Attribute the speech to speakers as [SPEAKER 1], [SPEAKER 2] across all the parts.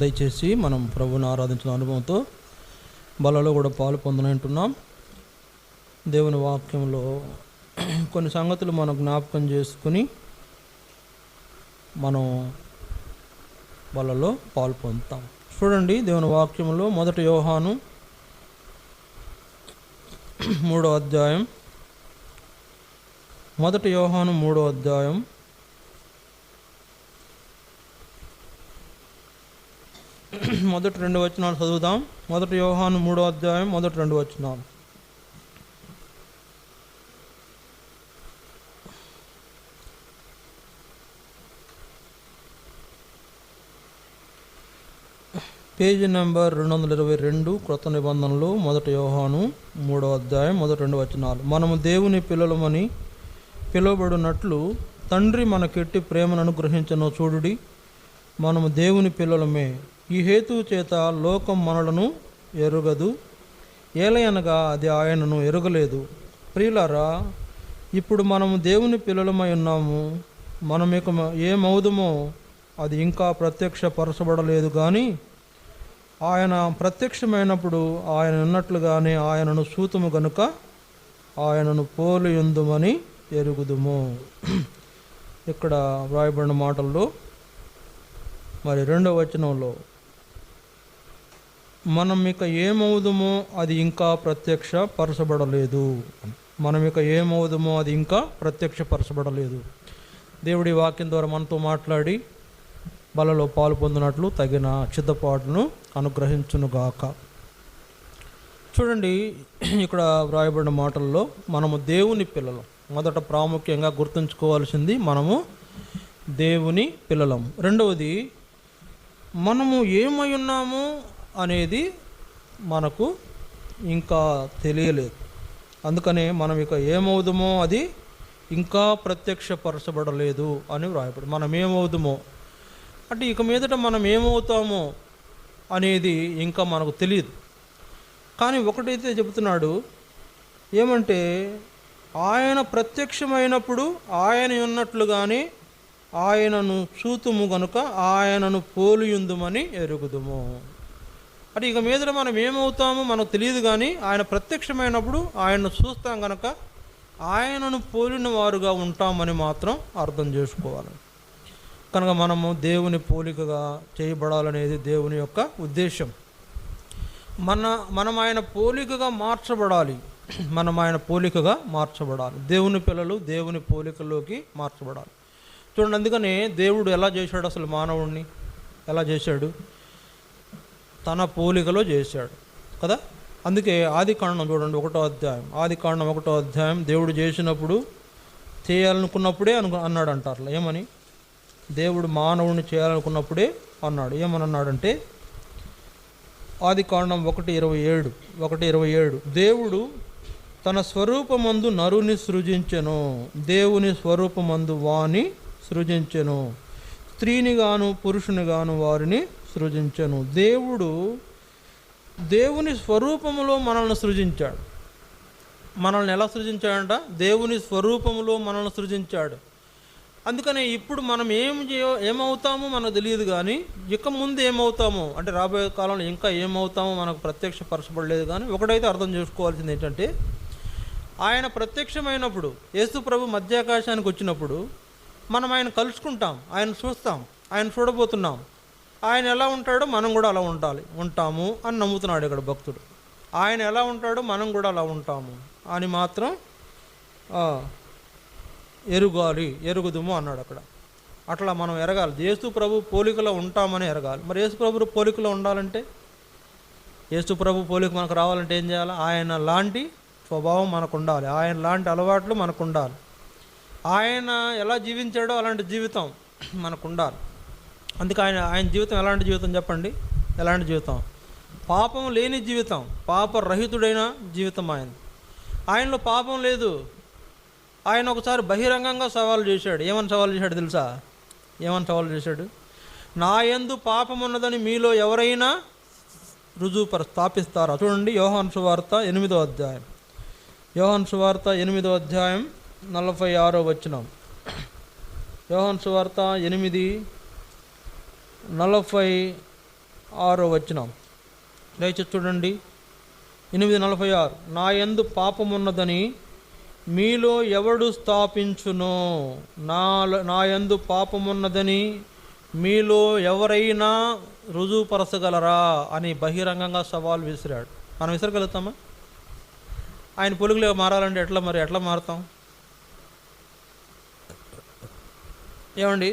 [SPEAKER 1] దయచేసి మనం ప్రభువుని ఆరాధించిన అనుభవంతో బలలో కూడా పాలు పొందనంటున్నాం. దేవుని వాక్యంలో కొన్ని సంగతులు మనం జ్ఞాపకం చేసుకుని మనం బలలో పాలు పొందుతాం. చూడండి, దేవుని వాక్యంలో 1 యోహాను 3వ అధ్యాయం, 1 యోహాను 3వ అధ్యాయం మొదటి 2 వచనాలు చదువుదాం. 1 యోహాను 3వ అధ్యాయం మొదటి 2 వచనాలు. పేజీ నెంబర్ 222 క్రొత్త నిబంధనలు. 1 యోహాను 3వ అధ్యాయం మొదటి 2 వచనాలు. మనము దేవుని పిల్లలమని పిలువబడినట్లు తండ్రి మనకెట్టి ప్రేమను అనుగ్రహించను చూడుడి, మనము దేవుని పిల్లలమే. ఈ హేతువు చేత లోకం మనలను ఎరుగదు, ఏలయనగా అది ఆయనను ఎరుగలేదు. ప్రియులారా, ఇప్పుడు మనము దేవుని పిల్లలమై ఉన్నాము. మనం ఇక ఏమవుదుమో అది ఇంకా ప్రత్యక్షపరచబడలేదు, కానీ ఆయన ప్రత్యక్షమైనప్పుడు ఆయన ఉన్నట్లుగానే ఆయనను చూతుము గనుక ఆయనను పోలియుందుమని ఎరుగుదుము. ఇక్కడ వ్రాయబడిన మాటల్లో మరి 2వ వచనంలో మనం ఇక ఏమవుదుమో అది ఇంకా ప్రత్యక్షపరచబడలేదు. మనం ఇక ఏమవుదుమో అది ఇంకా ప్రత్యక్షపరచబడలేదు. దేవుడి వాక్యం ద్వారా మనతో మాట్లాడి బలలో పాలు పొందినట్లు తగిన సిద్ధపాటును అనుగ్రహించునుగాక. చూడండి, ఇక్కడ వ్రాయబడిన మాటల్లో మనము దేవుని పిల్లలం. మొదట ప్రాముఖ్యంగా గుర్తుంచుకోవాల్సింది మనము దేవుని పిల్లలం. రెండవది, మనము ఏమై ఉన్నాము అనేది మనకు ఇంకా తెలియలేదు. అందుకనే మనం ఇక ఏమవుదుమో అది ఇంకా ప్రత్యక్షపరచబడలేదు అని వ్రాయబడి. మనం ఏమవుదుమో అంటే ఇక మీదట మనం ఏమవుతామో అనేది ఇంకా మనకు తెలియదు. కానీ ఒకటైతే చెబుతున్నాడు, ఏమంటే ఆయన ప్రత్యక్షమైనప్పుడు ఆయన ఉన్నట్లుగానే ఆయనను చూతుము గనుక ఆయనను పోలియుందుమని ఎరుగుదుము. అంటే ఇక మీదట మనం ఏమవుతామో మనకు తెలియదు, కానీ ఆయన ప్రత్యక్షమైనప్పుడు ఆయనను చూస్తాం గనక ఆయనను పోలిన వారుగా ఉంటామని మాత్రం అర్థం చేసుకోవాలి. కనుక మనము దేవుని పోలికగా చేయబడాలనేది దేవుని యొక్క ఉద్దేశం. మనం ఆయన పోలికగా మార్చబడాలి. మనం ఆయన పోలికగా మార్చబడాలి. దేవుని పిల్లలు దేవుని పోలికలోకి మార్చబడాలి. చూడండి, అందుకనే దేవుడు ఎలా చేశాడు? అసలు మానవుడిని ఎలా చేశాడు? తన పోలికలో చేశాడు కదా. అందుకే ఆదికాండం చూడండి, 1వ అధ్యాయం. ఆదికాండం 1వ అధ్యాయం దేవుడు చేసినప్పుడు చేయాలనుకున్నప్పుడే అన్నాడు అంటారు. ఏమని? దేవుడు మానవుడిని చేయాలనుకున్నప్పుడే అన్నాడు. ఏమని అన్నాడంటే ఆదికాండం 1:27 దేవుడు తన స్వరూపమందు నరుని సృజించెను, దేవుని స్వరూపమందు వాని సృజించెను, స్త్రీని గాను పురుషుని గాను వారిని సృజించెను. దేవుడు దేవుని స్వరూపములో మనల్ని సృజించాడు. మనల్ని ఎలా సృజించాడంట? దేవుని స్వరూపములో మనల్ని సృజించాడు. అందుకనే ఇప్పుడు మనం ఏమవుతామో మనకు తెలియదు, కానీ ఇక ముందు ఏమవుతామో అంటే రాబోయే కాలంలో ఇంకా ఏమవుతామో మనకు ప్రత్యక్షపరచబడలేదు. కానీ ఒకటైతే అర్థం చేసుకోవాల్సింది ఏంటంటే, ఆయన ప్రత్యక్షమైనప్పుడు యేసు ప్రభు మధ్యాకాశానికి వచ్చినప్పుడు మనం ఆయన కలుసుకుంటాం, ఆయన చూస్తాం, ఆయన చూడబోతున్నాం. ఆయన ఎలా ఉంటాడో మనం కూడా అలా ఉంటాము అని నమ్ముతున్నాడు ఇక్కడ భక్తుడు. ఆయన ఎలా ఉంటాడో మనం కూడా అలా ఉంటాము అని మాత్రం ఎరుగుదుము అన్నాడు అక్కడ. అట్లా మనం ఎరగాలి. యేసు ప్రభు పోలికలో ఉంటామని ఎరగాలి. మరి యేసు ప్రభు పోలికలో ఉండాలంటే, యేసు ప్రభు పోలిక మనకు రావాలంటే ఏం చేయాలి? ఆయన లాంటి స్వభావం మనకు ఉండాలి, ఆయన లాంటి అలవాట్లు మనకు ఉండాలి, ఆయన ఎలా జీవించాడో అలాంటి జీవితం మనకు ఉండాలి. అందుకే ఆయన జీవితం ఎలాంటి జీవితం చెప్పండి? ఎలాంటి జీవితం? పాపం లేని జీవితం, పాపరహితుడైన జీవితం ఆయనలో పాపం లేదు. ఆయన ఒకసారి బహిరంగంగా సవాలు చేశాడు. ఏమని సవాలు చేశాడు తెలుసా? ఏమని సవాలు చేశాడు? నా యందు పాపం ఉన్నదని మీలో ఎవరైనా స్థాపిస్తారా? చూడండి, యోహాను సువార్త 8వ అధ్యాయం. యోహాను సువార్త 8వ అధ్యాయం 8:46 వచనం. యోహాను సువార్త 8:46 వచనం. దయచేసి చూడండి. 8:46. నా యందు పాపమున్నదని మీలో ఎవడు స్థాపించునో, నా యందు పాపమున్నదని మీలో ఎవరైనా రుజువుపరచగలరా అని బహిరంగంగా సవాల్ విసిరాడు. మనం విసరగలుగుతామా? ఆయన పొలుగులో మారాలంటే ఎట్లా మారుతాం? ఏమండి,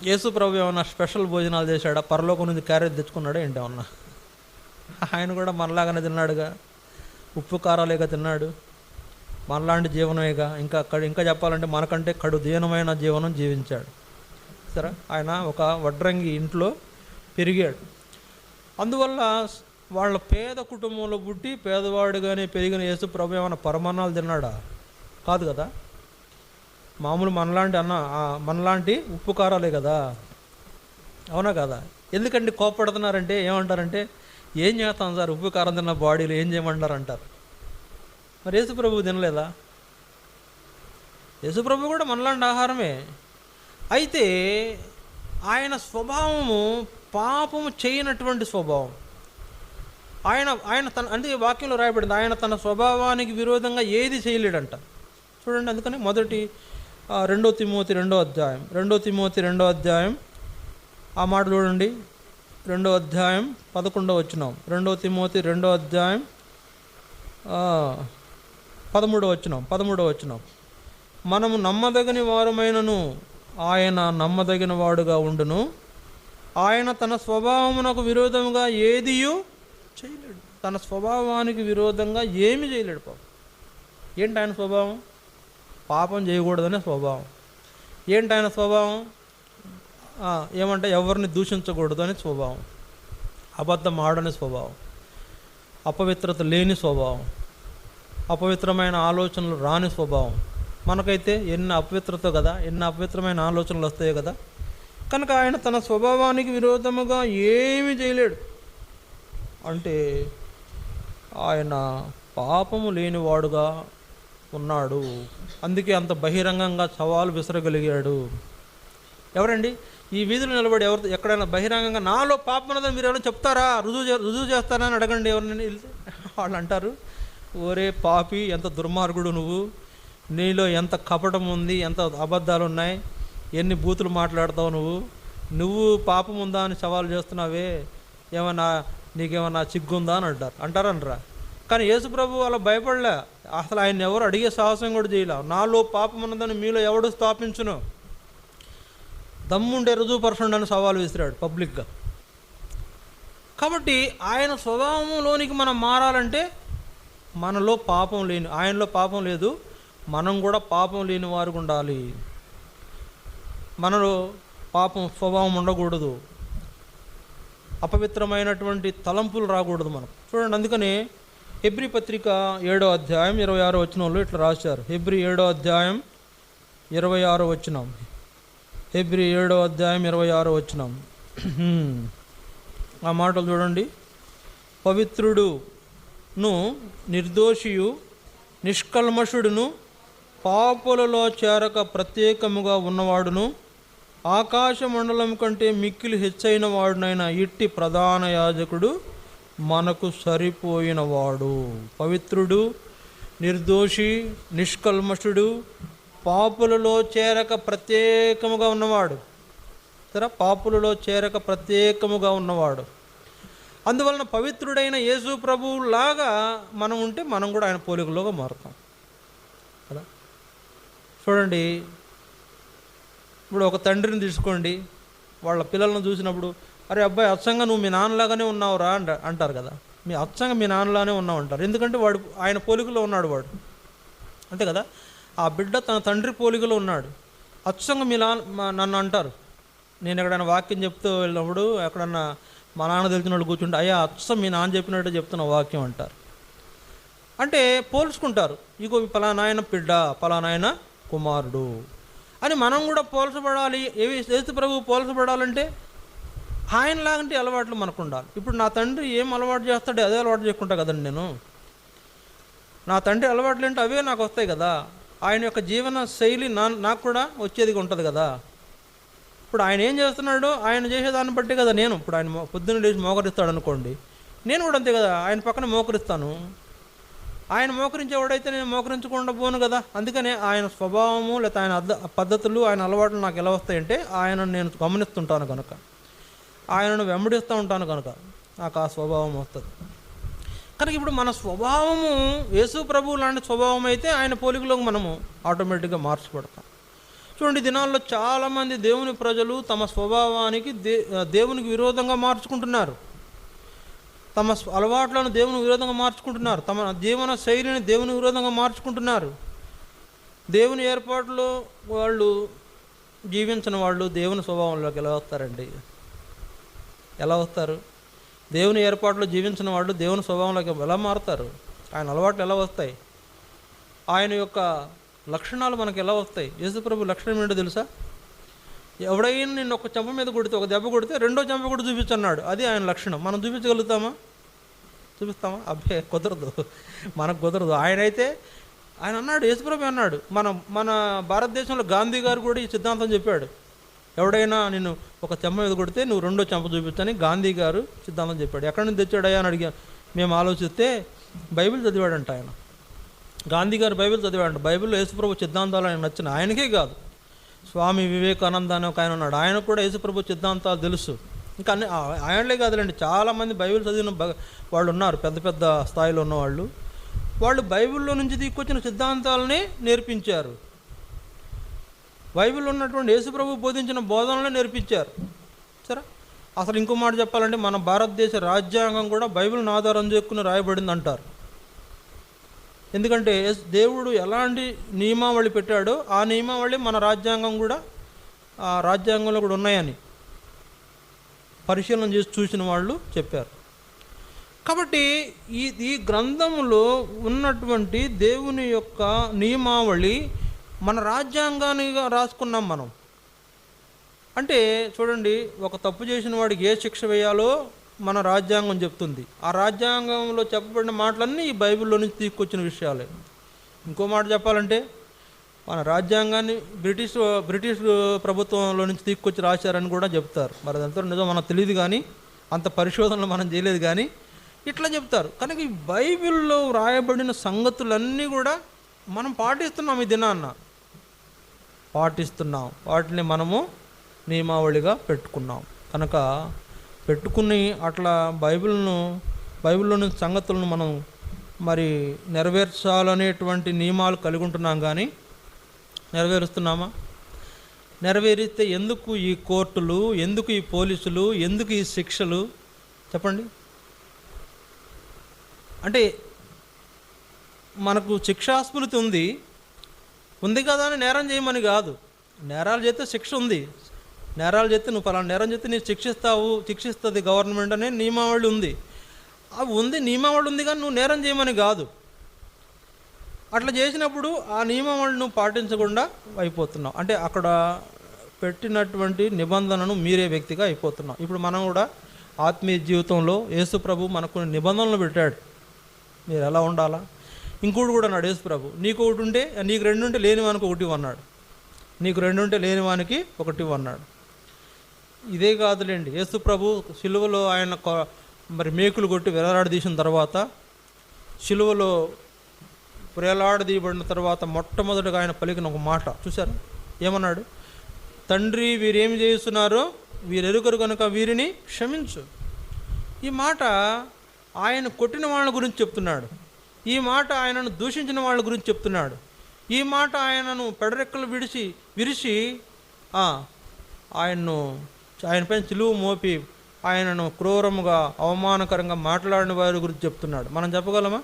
[SPEAKER 1] యేసు ప్రభు ఏమన్నా స్పెషల్ భోజనాలు చేశాడా? పరలోకం నుంచి క్యారేజ్ తెచ్చుకున్నాడా ఏంటి? ఏమన్నా ఆయన కూడా మనలాగానే తిన్నాడుగా, ఉప్పు కారాలేగా తిన్నాడు, మనలాంటి జీవనమేగా. ఇంకా చెప్పాలంటే మనకంటే కడు దీనమైన జీవనం జీవించాడు. సరే, ఆయన ఒక వడ్రంగి ఇంట్లో పెరిగాడు. అందువల్ల వాళ్ళ పేద కుటుంబంలో పుట్టి పేదవాడుగానే పెరిగిన యేసు ప్రభు ఏమైనా పరమాన్నాలు తిన్నాడా? కాదు కదా. మామూలు మనలాంటి ఉప్పు కారాలే కదా. అవునా కదా? ఎందుకంటే కోప్పడుతున్నారంటే ఏమంటారంటే, ఏం చేస్తాం సార్, ఉప్పు కారం తిన్న బాడీలో ఏం చేయమంటారు అంటారు. మరి యేసు ప్రభు తినలేదా? యేసు ప్రభు కూడా మనలాంటి ఆహారమే. అయితే ఆయన స్వభావము పాపము చేయనటువంటి స్వభావం. ఆయన అంటే వాక్యంలో రాయబడింది, ఆయన తన స్వభావానికి విరోధంగా ఏది చేయలేడంట. చూడండి, అందుకని మొదటి 2 తిమోతి 2వ అధ్యాయం 2 తిమోతి 2వ అధ్యాయం ఆ మాట చూడండి. 2వ అధ్యాయం 11వ వచనం. 2 తిమోతి 2వ అధ్యాయం 13వ వచనం. మనము నమ్మదగిన వారమైనను ఆయన నమ్మదగిన వాడుగా ఉండును. ఆయన తన స్వభావమునకు విరోధముగా ఏదియూ చేయలేడు. తన స్వభావానికి విరోధంగా ఏమి చేయలేడు. పాపం ఏంటి ఆయన స్వభావం? పాపం చేయకూడదనే స్వభావం. ఏంటి ఆయన స్వభావం? ఏమంటే ఎవరిని దూషించకూడదు అనే స్వభావం, అబద్ధం ఆడని స్వభావం, అపవిత్రత లేని స్వభావం, అపవిత్రమైన ఆలోచనలు రాని స్వభావం. మనకైతే ఎన్ని అపవిత్రత కదా, ఎన్ని అపవిత్రమైన ఆలోచనలు వస్తాయి కదా. కనుక ఆయన తన స్వభావానికి విరోధముగా ఏమీ చేయలేడు. అంటే ఆయన పాపము లేనివాడుగా ఉన్నాడు. అందుకే అంత బహిరంగంగా సవాలు విసరగలిగాడు. ఎవరండి ఈ వీధులు నిలబడి ఎక్కడైనా బహిరంగంగా నాలో పాపం ఉన్నదని మీరు ఎవరైనా చెప్తారా? రుజువు చేస్తారా అని అడగండి ఎవరిని. వాళ్ళు అంటారు, ఓరే పాపి, ఎంత దుర్మార్గుడు నువ్వు, నీలో ఎంత కపటం ఉంది, ఎంత అబద్ధాలు ఉన్నాయి, ఎన్ని బూతులు మాట్లాడతావు నువ్వు పాపం ఉందా అని సవాలు చేస్తున్నావే, నీకేమన్నా సిగ్గుందా అని అంటారనరా. కానీ యేసు ప్రభు అలా భయపడలే. అసలు ఆయన ఎవరు అడిగే సాహసం కూడా చేయలే. నాలో పాపం ఉన్నదని మీలో ఎవడు స్థాపించును, దమ్ముండే రుజువుపరచండి అని సవాలు విసిరాడు పబ్లిక్గా. కాబట్టి ఆయన స్వభావంలోనికి మనం మారాలంటే మనలో పాపం లేని, ఆయనలో పాపం లేదు, మనం కూడా పాపం లేని వారికి ఉండాలి. మనలో పాపం స్వభావం ఉండకూడదు, అపవిత్రమైనటువంటి తలంపులు రాకూడదు మనం. చూడండి, అందుకనే హెబ్రీ పత్రిక 7వ అధ్యాయం 26వ వచనంలో ఇట్లా రాశారు. హెబ్రీ 7వ అధ్యాయం 26వ వచనం. హెబ్రీ 7వ అధ్యాయం 26వ వచనం. ఆ మాటలు చూడండి. పవిత్రుడును నిర్దోషియు నిష్కల్మషుడును పాపులలో చేరక ప్రత్యేకముగా ఉన్నవాడును ఆకాశ మండలం కంటే మిక్కిలి హెచ్చైన వాడునైన ఇట్టి ప్రధాన యాజకుడు మనకు సరిపోయినవాడు. పవిత్రుడు, నిర్దోషి, నిష్కల్మషుడు, పాపులలో చేరక ప్రత్యేకముగా ఉన్నవాడు. సరే, పాపులలో చేరక ప్రత్యేకముగా ఉన్నవాడు. అందువలన పవిత్రుడైన యేసు ప్రభువులాగా మనం ఉంటే మనం కూడా ఆయన పోలికలోగా మారుతాం కదా. చూడండి, ఇప్పుడు ఒక తండ్రిని తీసుకోండి, వాళ్ళ పిల్లలను చూసినప్పుడు, అరే అబ్బాయి అచ్చంగా నువ్వు మీ నాన్నలాగానే ఉన్నావురా అంటారు కదా. అచ్చంగా మీ నాన్నలానే ఉన్నావు అంటారు. ఎందుకంటే వాడు ఆయన పోలికలో ఉన్నాడు వాడు, అంతే కదా. ఆ బిడ్డ తన తండ్రి పోలికలో ఉన్నాడు. అచ్చంగా నన్ను అంటారు. నేను ఎక్కడైనా వాక్యం చెప్తూ వెళ్ళినప్పుడు ఎక్కడన్నా మా నాన్న తెలిసిన వాళ్ళు కూర్చుంటే, అయ్యా అచ్చం మీ నాన్న చెప్పినట్టు చెప్తున్న వాక్యం అంటారు. అంటే పోల్చుకుంటారు, ఇగో పలానాయన బిడ్డ, పలానాయన కుమారుడు అని. మనం కూడా పోల్చబడాలి. యేసు ప్రభువు పోల్చబడాలంటే ఆయనలాంటి అలవాట్లు మనకు ఉండాలి. ఇప్పుడు నా తండ్రి ఏం అలవాటు చేస్తాడో అదే అలవాటు చేసుకుంటా కదండి నేను. నా తండ్రి అలవాట్లు అంటే అవే నాకు వస్తాయి కదా. ఆయన యొక్క జీవన శైలి నాకు కూడా వచ్చేదిగా ఉంటుంది కదా. ఇప్పుడు ఆయన ఏం చేస్తున్నాడో ఆయన చేసేదాన్ని బట్టి కదా నేను. ఇప్పుడు ఆయన పొద్దున్న లేచి మోకరిస్తాడు అనుకోండి, నేను కూడా అంతే కదా, ఆయన పక్కన మోకరిస్తాను. ఆయన మోకరించేవాడైతే నేను మోకరించకుండా పోను కదా. అందుకనే ఆయన స్వభావము లేకపోతే ఆయన పద్ధతులు, ఆయన అలవాట్లు నాకు ఎలా వస్తాయంటే ఆయనను నేను గమనిస్తుంటాను కనుక, ఆయనను వెంబడిస్తూ ఉంటాను కనుక నాకు ఆ స్వభావం వస్తుంది. కనుక ఇప్పుడు మన స్వభావము యేసు ప్రభువు లాంటి స్వభావం అయితే ఆయన పోలికలోకి మనము ఆటోమేటిక్గా మార్చబడతాం. చూడండి, దినాల్లో చాలామంది దేవుని ప్రజలు తమ స్వభావానికి దేవునికి విరోధంగా మార్చుకుంటున్నారు, తమ అలవాట్లను దేవుని విరోధంగా మార్చుకుంటున్నారు, తమ జీవన శైలిని దేవుని విరోధంగా మార్చుకుంటున్నారు. దేవుని ఏర్పాటులో వాళ్ళు జీవించిన వాళ్ళు దేవుని స్వభావంలోకి ఎలా వస్తారండి? ఎలా వస్తారు? దేవుని ఏర్పాటులో జీవించిన వాళ్ళు దేవుని స్వభావంలోకి ఎలా మారుతారు? ఆయన అలవాట్లు ఎలా వస్తాయి? ఆయన యొక్క లక్షణాలు మనకు ఎలా వస్తాయి? యేసుప్రభు లక్షణం ఏంటో తెలుసా? ఎవడైనా నిన్ను ఒక చెంప మీద కొడితే, ఒక దెబ్బ కొడితే రెండో చెంప కూడా చూపించన్నాడు. అది ఆయన లక్షణం. మనం చూపించగలుగుతామా? చూపిస్తామా? అబ్బే, కుదరదు, మనకు కుదరదు. ఆయన అన్నాడు, యేసుప్రభు అన్నాడు. మన భారతదేశంలో గాంధీ గారు కూడా ఈ సిద్ధాంతం చెప్పాడు. ఎవడైనా నిన్ను ఒక చెంప మీద కొడితే నువ్వు రెండో చెంప చూపించని గాంధీ గారు సిద్ధాంతం చెప్పాడు. ఎక్కడి నుంచి తెచ్చాడయ్యా అని అడిగా మేము ఆలోచిస్తే బైబిల్ చదివాడంట ఆయన. గాంధీ గారు బైబిల్ చదివాడంట. బైబిల్లో యేసుప్రభు సిద్ధాంతాలు ఆయన నచ్చిన, ఆయనకే కాదు, స్వామి వివేకానంద అని ఒక ఆయన ఉన్నాడు, ఆయనకు కూడా యేసుప్రభు సిద్ధాంతాలు తెలుసు. ఇంకా అన్ని ఆయనలే కాదులేండి, చాలామంది బైబిల్ చదివిన వాళ్ళు ఉన్నారు, పెద్ద పెద్ద స్థాయిలో ఉన్నవాళ్ళు. వాళ్ళు బైబిల్లో నుంచి తీసుకొచ్చిన సిద్ధాంతాలని నేర్పించారు. బైబిల్లో ఉన్నటువంటి యేసుప్రభు బోధించిన బోధనలే నేర్పించారు. సరే, అసలు ఇంకో మాట చెప్పాలంటే మన భారతదేశ రాజ్యాంగం కూడా బైబిల్ని ఆధారం చేసుకుని రాయబడింది అంటారు. ఎందుకంటే దేవుడు ఎలాంటి నియమావళి పెట్టాడో ఆ నియమావళి మన రాజ్యాంగం కూడా, ఆ రాజ్యాంగంలో కూడా ఉన్నాయని పరిశీలన చేసి చూసిన వాళ్ళు చెప్పారు. కాబట్టి ఈ గ్రంథంలో ఉన్నటువంటి దేవుని యొక్క నియమావళి మన రాజ్యాంగానిగా రాసుకున్నాం మనం. అంటే చూడండి, ఒక తప్పు చేసిన వాడికి ఏ శిక్ష వేయాలో మన రాజ్యాంగం చెప్తుంది. ఆ రాజ్యాంగంలో చెప్పబడిన మాటలన్నీ ఈ బైబిల్లో నుంచి తీసుకొచ్చిన విషయాలే. ఇంకో మాట చెప్పాలంటే మన రాజ్యాంగాన్ని బ్రిటిష్ ప్రభుత్వంలో నుంచి తీసుకొచ్చి రాశారని కూడా చెప్తారు. మరి అదంతా నిజం మనకు తెలియదు, కానీ అంత పరిశోధనలు మనం చేయలేదు, కానీ ఇట్లా చెప్తారు. కనుక ఈ బైబిల్లో రాయబడిన సంగతులన్నీ కూడా మనం పాటిస్తున్నాం, ఈ దినాన్న పాటిస్తున్నాం. వాటిని మనము నియమావళిగా పెట్టుకున్నాం. కనుక పెట్టుకుని అట్లా బైబిల్లోని సంగతులను మనం మరి నెరవేర్చాలనేటువంటి నియమాలు కలిగి ఉంటున్నాం, కానీ నెరవేరుస్తున్నామా? నెరవేరిస్తే ఎందుకు ఈ కోర్టులు, ఎందుకు ఈ పోలీసులు, ఎందుకు ఈ శిక్షలు? చెప్పండి. అంటే మనకు శిక్షాస్మృతి ఉంది కదా అని నేరం చేయమని కాదు. నేరాలు చేస్తే శిక్ష ఉంది. నేరాలు చేస్తే నువ్వు పలానా నేరం చేస్తే నీకు శిక్షిస్తుంది గవర్నమెంట్ అనే నియమావళి ఉంది. అవి ఉంది, నియమావళి ఉంది, కానీ నువ్వు నేరం చేయమని కాదు. అట్లా చేసినప్పుడు ఆ నియమావళి నువ్వు పాటించకుండా అయిపోతున్నావు. అంటే అక్కడ పెట్టినటువంటి నిబంధనను మీరే వ్యక్తిగా అయిపోతున్నావు. ఇప్పుడు మనం కూడా ఆత్మీయ జీవితంలో యేసు ప్రభు మనకు కొన్ని నిబంధనలు పెట్టాడు, మీరు ఎలా ఉండాలా. ఇంకోటి కూడా అన్నాడు యేసు ప్రభు, నీకు ఒకటి ఉంటే నీకు రెండు ఉంటే లేని వానికి ఒకటి అన్నాడు, నీకు రెండు ఉంటే లేని వానికి ఒకటి అన్నాడు. ఇదే కాదులేండి, యేసు ప్రభు సిలువలో ఆయన మరి మేకులు కొట్టి వేలాడదీసిన తర్వాత, సిలువలో వేలాడదీయబడిన తర్వాత మొట్టమొదటిగా ఆయన పలికిన ఒక మాట చూశారు. ఏమన్నాడు? తండ్రి, వీరేమి చేస్తున్నారో వీరెరుగరు కనుక వీరిని క్షమించు. ఈ మాట ఆయన కొట్టిన వాళ్ళ గురించి చెప్తున్నాడు. ఈ మాట ఆయనను దూషించిన వాళ్ళ గురించి చెప్తున్నాడు. ఈ మాట ఆయనను పెడరెక్కలు విరిచి ఆయనపైన సిలువ మోపి ఆయనను క్రూరముగా అవమానకరంగా మాట్లాడిన వారి గురించి చెప్తున్నాడు. మనం చెప్పగలమా?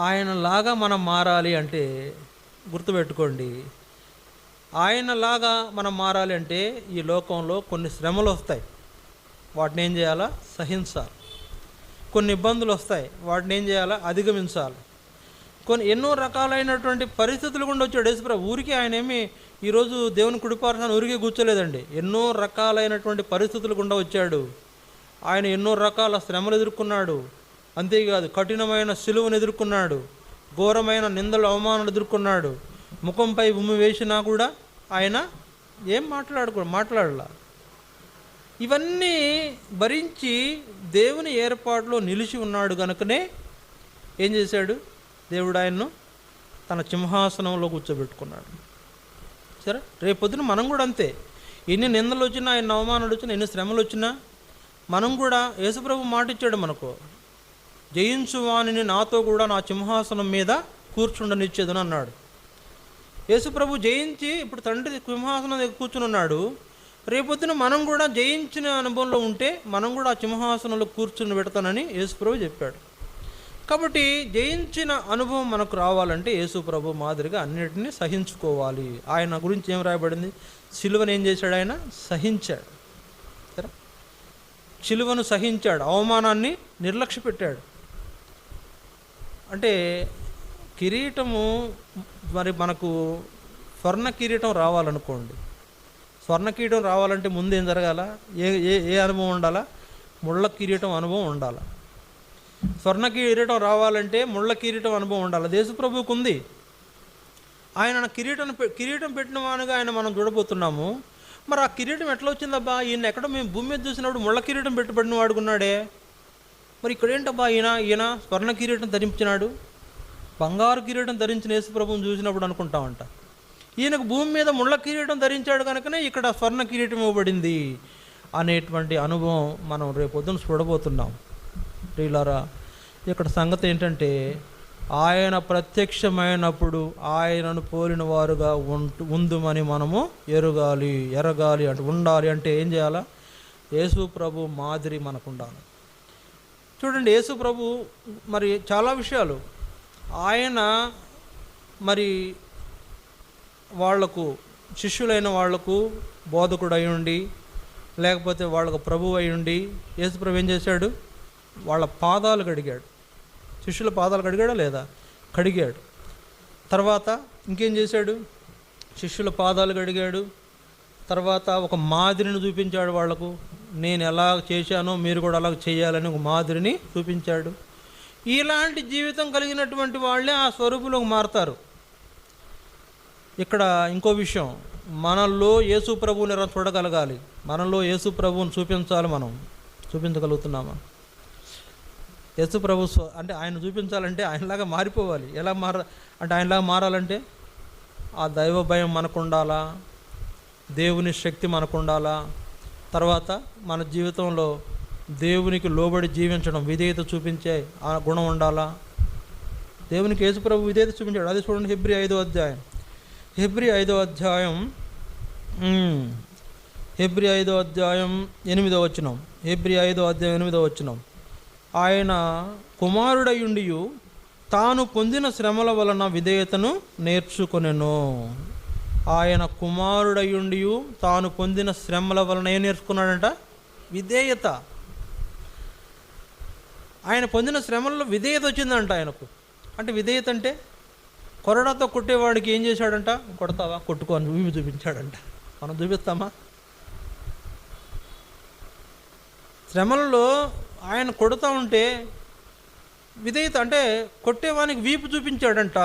[SPEAKER 1] ఆయనలాగా మనం మారాలి అంటే గుర్తుపెట్టుకోండి, ఆయనలాగా మనం మారాలి అంటే ఈ లోకంలో కొన్ని శ్రమలు వస్తాయి, వాటిని ఏం చేయాలా? సహించాలి. కొన్ని ఇబ్బందులు వస్తాయి, వాటిని ఏం చేయాలా? అధిగమించాలి. ఎన్నో రకాలైనటువంటి పరిస్థితులు కూడా వచ్చాడు యేసుప్రభు. ఊరికి ఆయన ఏమి ఈరోజు దేవుని కుడిపార్శ్వాన ఊరికే కూర్చోలేదండి. ఎన్నో రకాలైనటువంటి పరిస్థితులు గుండా వచ్చాడు. ఆయన ఎన్నో రకాల శ్రమలు ఎదుర్కొన్నాడు. అంతేకాదు, కఠినమైన సిలువను ఎదుర్కొన్నాడు. ఘోరమైన నిందలు అవమానాలు ఎదుర్కొన్నాడు. ముఖంపై ఉమ్మి వేసినా కూడా ఆయన ఏం మాట్లాడలా. ఇవన్నీ భరించి దేవుని ఏర్పాటులో నిలిచి ఉన్నాడు కనుకనే ఏం చేశాడు, దేవుడు ఆయన్ను తన సింహాసనంలో కూర్చోబెట్టుకున్నాడు. సరే, రేపొద్దున మనం కూడా అంతే. ఎన్ని నిందలు వచ్చినా, ఎన్ని అవమానాలు వచ్చినా, ఎన్ని శ్రమలు వచ్చినా మనం కూడా, యేసుప్రభు మాట ఇచ్చాడు మనకు, జయించు వానిని నాతో కూడా నా సింహాసనం మీద కూర్చుండనిచ్చేదని అన్నాడు. యేసుప్రభు జయించి ఇప్పుడు తండ్రి సింహాసనం దగ్గర కూర్చుని ఉన్నాడు. రేపొద్దున మనం కూడా జయించిన అనుభవంలో ఉంటే మనం కూడా ఆ సింహాసనంలో కూర్చుని పెడతానని యేసుప్రభు చెప్పాడు. కాబట్టి జయించిన అనుభవం మనకు రావాలంటే యేసుప్రభు మాదిరిగా అన్నిటినీ సహించుకోవాలి. ఆయన గురించి ఏం రాయబడింది, సిలువను ఏం చేశాడు, ఆయన సహించాడు. సరే, సిలువను సహించాడు, అవమానాన్ని నిర్లక్ష్య పెట్టాడు. అంటే కిరీటము, మరి మనకు స్వర్ణ కిరీటం రావాలనుకోండి, స్వర్ణ కిరీటం రావాలంటే ముందు ఏం జరగాల, ఏ ఏ ఏ అనుభవం ఉండాలా, ముళ్ళ కిరీటం అనుభవం ఉండాలి. స్వర్ణ కిరీటం రావాలంటే ముళ్ళ కిరీటం అనుభవం ఉండాలి. యేసుప్రభువుకు ఉంది. ఆయన కిరీటం పెట్టిన వానుగా ఆయన మనం చూడబోతున్నాము. మరి ఆ కిరీటం ఎట్లా వచ్చిందబ్బా, ఈయన ఎక్కడ మేము భూమి మీద చూసినప్పుడు ముళ్ళ కిరీటం పెట్టబడిన వాడుకున్నాడే, మరి ఇక్కడేంటబ్బా ఈయన స్వర్ణ కిరీటం ధరించినాడు, బంగారు కిరీటం ధరించిన యేసుప్రభువుని చూసినప్పుడు అనుకుంటామంట, ఈయనకు భూమి మీద ముళ్ళ కిరీటం ధరించాడు కనుకనే ఇక్కడ స్వర్ణ కిరీటం ఇవ్వబడింది అనేటువంటి అనుభవం మనం రేపొద్దున చూడబోతున్నాం. ప్రియులారా, ఇక్కడ సంగతి ఏంటంటే ఆయన ప్రత్యక్షమైనప్పుడు ఆయనను పోలిన వారుగా ఉందుమని మనము ఎరగాలి అంటే ఉండాలి. అంటే ఏం చేయాలా, యేసు ప్రభు మాదిరి మనకు ఉండాలి. చూడండి, యేసు ప్రభు మరి చాలా విషయాలు ఆయన మరి వాళ్లకు, శిష్యులైన వాళ్లకు బోధకుడు అయి ఉండి, లేకపోతే వాళ్ళకు ప్రభువు అయి ఉండి, యేసు ప్రభు ఏం చేశాడు, వాళ్ళ పాదాలు కడిగాడు. శిష్యుల పాదాలు కడిగాడా లేదా, కడిగాడు. తర్వాత ఇంకేం చేశాడు, శిష్యుల పాదాలు కడిగాడు. తర్వాత ఒక మాదిరిని చూపించాడు వాళ్లకు, నేను ఎలా చేశానో మీరు కూడా అలా చేయాలని ఒక మాదిరిని చూపించాడు. ఇలాంటి జీవితం కలిగినటువంటి వాళ్ళే ఆ స్వరూపులోకి మారుతారు. ఇక్కడ ఇంకో విషయం, మనలో యేసు ప్రభువుని చూడగలగాలి, మనలో యేసు ప్రభువుని చూపించాలి. మనం చూపించగలుగుతున్నామా? యేసు ప్రభు అంటే ఆయన చూపించాలంటే ఆయనలాగా మారిపోవాలి. ఎలా అంటే ఆయనలాగా మారాలంటే ఆ దైవ భయం మనకు ఉండాలా, దేవుని శక్తి మనకు ఉండాలా, తర్వాత మన జీవితంలో దేవునికి లోబడి జీవించడం, విధేయత చూపించే ఆ గుణం ఉండాలా. దేవునికి యేసు ప్రభు విధేయత చూపించాడు. అది చూడండి, హెబ్రీ 5వ అధ్యాయం, హెబ్రీ 5వ అధ్యాయం 8వ వచనం, హెబ్రీ 5వ అధ్యాయం 8వ వచనం. ఆయన కుమారుడయుండియు తాను పొందిన శ్రమల వలన విధేయతను నేర్చుకొనెను. ఆయన కుమారుడయుండియు తాను పొందిన శ్రమల వలన ఏం నేర్చుకున్నాడంట, విధేయత. ఆయన పొందిన శ్రమల్లో విధేయత వచ్చిందంట ఆయనకు. అంటే విధేయత అంటే కొరడాతో కొట్టేవాడికి ఏం చేశాడంట, కొడతావా కొట్టుకో అని ఊమి చూపించాడంట. మనం చూపిస్తామా? శ్రమలలో ఆయన కొడుతూ ఉంటే విధేయత అంటే కొట్టేవానికి వీపు చూపించాడంట,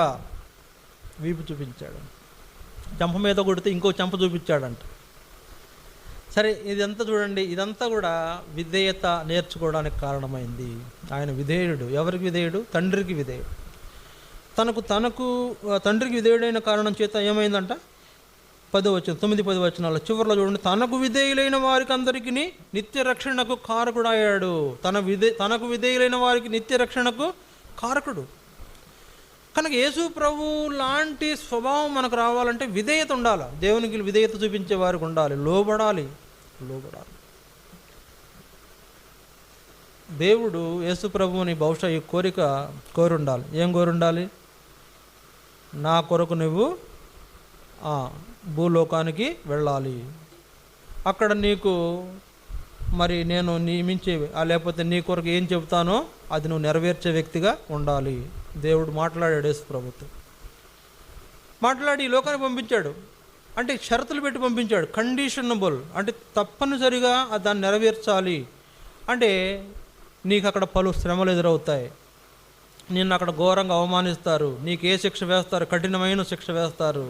[SPEAKER 1] వీపు చూపించాడు. చెంప మీద కొడితే ఇంకో చెంప చూపించాడంట. సరే, ఇదంతా చూడండి, ఇదంతా కూడా విధేయత నేర్చుకోవడానికి కారణమైంది. ఆయన విధేయుడు. ఎవరికి విధేయుడు? తండ్రికి విధేయుడు. తనకు తండ్రికి విధేయుడైన కారణం చేత ఏమైందంట, 9-10 వచనాల చివరిలో చూడండి, తనకు విధేయులైన వారికి అందరికీ నిత్య రక్షణకు కారకుడయ్యాడు. తనకు విధేయులైన వారికి నిత్య రక్షణకు కారకుడు. కనుక యేసు ప్రభు లాంటి స్వభావం మనకు రావాలంటే విధేయత ఉండాలి. దేవునికి విధేయత చూపించే వారికి ఉండాలి, లోబడాలి. దేవుడు యేసు ప్రభువుని బహుశా ఈ కోరిక కోరుండాలి. ఏం కోరుండాలి? నా కొరకు నువ్వు భూలోకానికి వెళ్ళాలి, అక్కడ నీకు మరి నేను నియమించే లేకపోతే నీ కొరకు ఏం చెబుతానో అది నువ్వు నెరవేర్చే వ్యక్తిగా ఉండాలి. దేవుడు మాట్లాడాడు, యేసు ప్రభుతో మాట్లాడి ఈ లోకానికి పంపించాడు. అంటే షరతులు పెట్టి పంపించాడు, కండిషనబుల్. అంటే తప్పనిసరిగా దాన్ని నెరవేర్చాలి. అంటే నీకు అక్కడ పలు శ్రమలు ఎదురవుతాయి, నిన్ను అక్కడ ఘోరంగా అవమానిస్తారు, నీకు ఏ శిక్ష వేస్తారు, కఠినమైన శిక్ష వేస్తారు,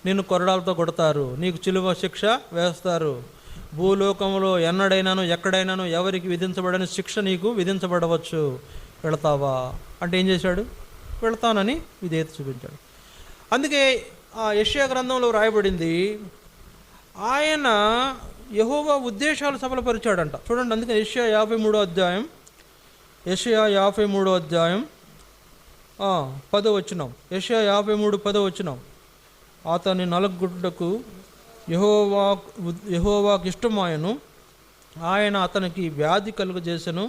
[SPEAKER 1] నిన్ను కొరడాలతో కొడతారు, నీకు చిలువ శిక్ష వేస్తారు, భూలోకంలో ఎన్నడైనాను ఎక్కడైనాను ఎవరికి విధించబడని శిక్ష నీకు విధించబడవచ్చు, వెళతావా అంటే ఏం చేశాడు? వెళతానని విధేయత చూపించాడు. అందుకే ఆ యెషయా గ్రంథంలో రాయబడింది, ఆయన యెహోవా ఉద్దేశాలు సఫలపరిచాడంట. చూడండి, అందుకే యెషయా 53వ అధ్యాయం, యెషయా 53వ అధ్యాయం 10వ వచనం, యెషయా 53, 10వ వచనం. అతని నలగొట్టుటకు యెహోవాకు ఇష్టమాయను, ఆయన అతనికి వ్యాధి కలుగజేసెను,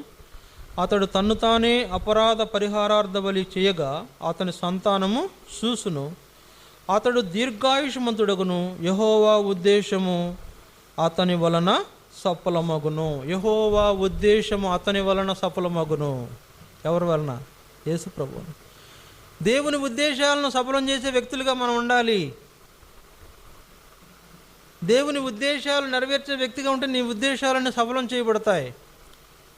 [SPEAKER 1] అతడు తన్ను తానే అపరాధ పరిహారార్థ బలి చేయగా అతని సంతానము చూసును, అతడు దీర్ఘాయుష్మంతుడగును, యెహోవా ఉద్దేశము అతని వలన సఫలమగును. యెహోవా ఉద్దేశము అతని వలన సఫలమగును. ఎవరి వలన? యేసు ప్రభువు. దేవుని ఉద్దేశాలను సఫలం చేసే వ్యక్తులుగా మనం ఉండాలి. దేవుని ఉద్దేశాలు నెరవేర్చే వ్యక్తిగా ఉంటే నీ ఉద్దేశాలన్నీ సఫలం చేయబడతాయి.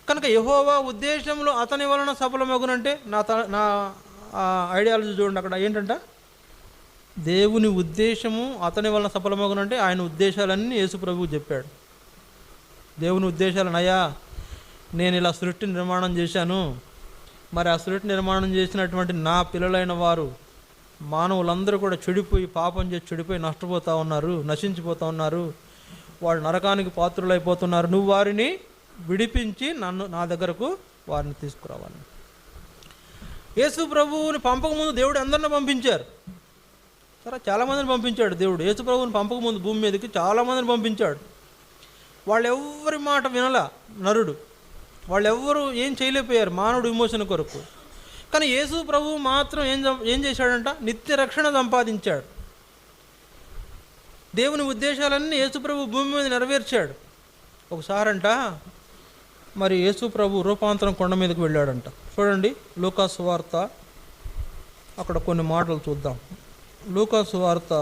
[SPEAKER 1] కనుక యెహోవా ఉద్దేశంలో అతని వలన సఫలమగునంటే నా ఐడియాలజీ చూడండి, అక్కడ ఏంటంట, దేవుని ఉద్దేశము అతని వలన సఫలమగునంటే ఆయన ఉద్దేశాలన్నీ యేసు ప్రభువు చెప్పాడు. దేవుని ఉద్దేశాలను, అయ్యా నేను ఇలా సృష్టి నిర్మాణం చేశాను, మరి ఆ సృష్టి నిర్మాణం చేసినటువంటి నా పిల్లలైన వారు మానవులందరూ కూడా చెడిపోయి, పాపం చేసి చెడిపోయి నష్టపోతూ ఉన్నారు, నశించిపోతూ ఉన్నారు, వాళ్ళు నరకానికి పాత్రులైపోతున్నారు, నువ్వు వారిని విడిపించి నా దగ్గరకు వారిని తీసుకురావాలి. యేసు ప్రభువుని పంపకముందు దేవుడు అందరిని పంపించారు. సరే, చాలామందిని పంపించాడు దేవుడు. యేసు ప్రభువుని పంపకముందు భూమి మీదకి చాలామందిని పంపించాడు. వాళ్ళెవ్వరి మాట వినల నరుడు, వాళ్ళెవ్వరూ ఏం చేయలేకపోయారు మానవుడు విమోచన కొరకు. కానీ యేసు ప్రభువు మాత్రం ఏం చేశాడంట? నిత్య రక్షణ సంపాదించాడు. దేవుని ఉద్దేశాలన్నీ యేసు ప్రభు భూమి మీద నెరవేర్చాడు. ఒకసారంట మరి యేసు ప్రభు రూపాంతరం కొండ మీదకి వెళ్ళాడంట. చూడండి, లూకా సువార్త, అక్కడ కొన్ని మాటలు చూద్దాం. లూకా సువార్త